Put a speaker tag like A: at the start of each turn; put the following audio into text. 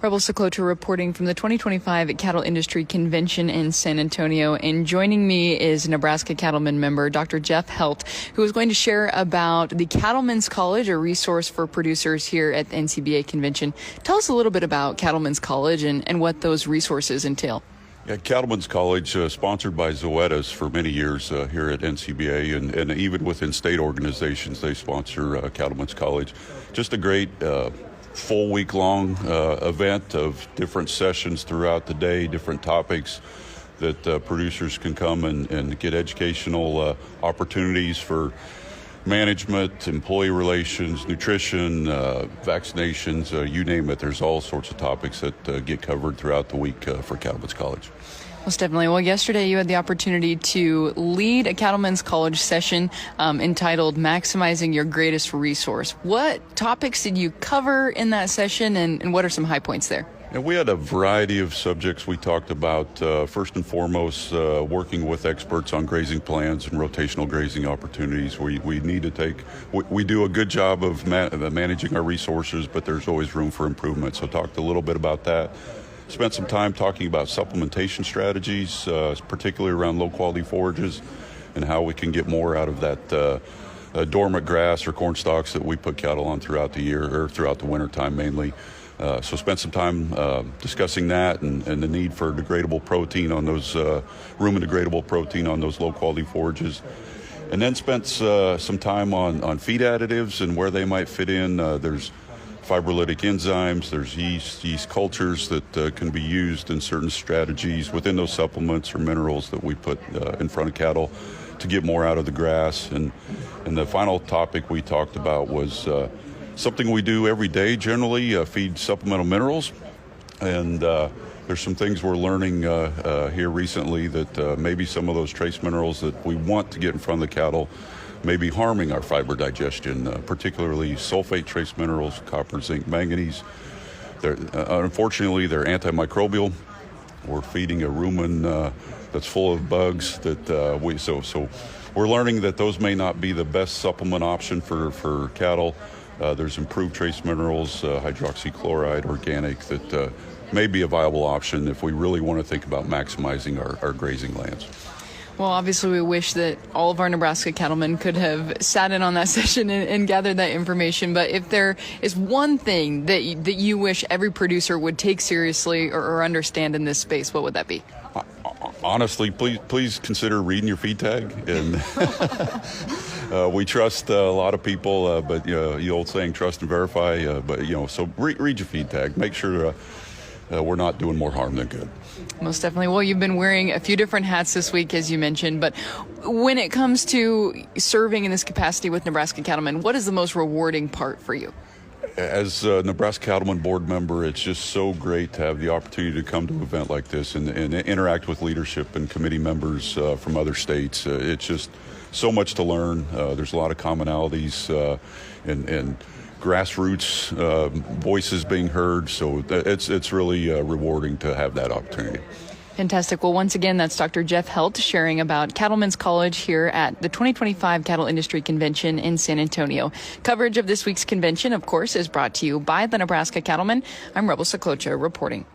A: Rebel Seclocha reporting from the 2025 Cattle Industry Convention in San Antonio. And joining me is Nebraska Cattlemen member Dr. Jeff Heldt, who is going to share about the Cattlemen's College, a resource for producers here at the NCBA convention. Tell us a little bit about Cattlemen's College and what those resources entail.
B: Yeah, Cattlemen's College, sponsored by Zoetis for many years here at NCBA, and even within state organizations, they sponsor Cattlemen's College. Just a great full week-long event of different sessions throughout the day, different topics that producers can come and get educational opportunities for management, employee relations, nutrition, vaccinations, you name it. There's all sorts of topics that get covered throughout the week for Cattlemen's College.
A: Most definitely. Well, yesterday you had the opportunity to lead a Cattlemen's College session entitled Maximizing Your Greatest Resource. What topics did you cover in that session, and what are some high points there?
B: And we had a variety of subjects we talked about. First and foremost, working with experts on grazing plans and rotational grazing opportunities. We need to take, we do a good job of managing our resources, but there's always room for improvement. So talked a little bit about that. Spent some time talking about supplementation strategies, particularly around low quality forages and how we can get more out of that dormant grass or corn stalks that we put cattle on throughout the year, or throughout the winter time mainly. So spent some time discussing that and the need for degradable protein on those, rumen degradable protein on those low quality forages. And then spent some time on feed additives and where they might fit in. There's fibrolytic enzymes, there's yeast cultures that can be used in certain strategies within those supplements or minerals that we put in front of cattle to get more out of the grass. And the final topic we talked about was something we do every day generally, feed supplemental minerals. And there's some things we're learning here recently that maybe some of those trace minerals that we want to get in front of the cattle may be harming our fiber digestion, particularly sulfate trace minerals, copper, zinc, manganese. Unfortunately, they're antimicrobial. We're feeding a rumen that's full of bugs that so we're learning that those may not be the best supplement option for cattle. There's improved trace minerals, hydroxychloride, organic, that may be a viable option if we really want to think about maximizing our grazing lands.
A: Well, obviously, we wish that all of our Nebraska cattlemen could have sat in on that session and gathered that information. But if there is one thing that you wish every producer would take seriously or understand in this space, what would that be?
B: Honestly, please consider reading your feed tag. And we trust a lot of people, but the old saying, trust and verify. So read your feed tag. Make sure we're not doing more harm than good.
A: Most definitely. Well, you've been wearing a few different hats this week, as you mentioned, but when it comes to serving in this capacity with Nebraska Cattlemen, what is the most rewarding part for you?
B: As a Nebraska Cattlemen board member, it's just so great to have the opportunity to come to an event like this and interact with leadership and committee members from other states. It's just so much to learn. There's a lot of commonalities and grassroots voices being heard, so it's really rewarding to have that opportunity.
A: Fantastic. Well, once again, that's Dr. Jeff Heldt sharing about Cattlemen's College here at the 2025 Cattle Industry Convention in San Antonio. Coverage of this week's convention, of course, is brought to you by the Nebraska Cattlemen. I'm Rebel Seclocha reporting.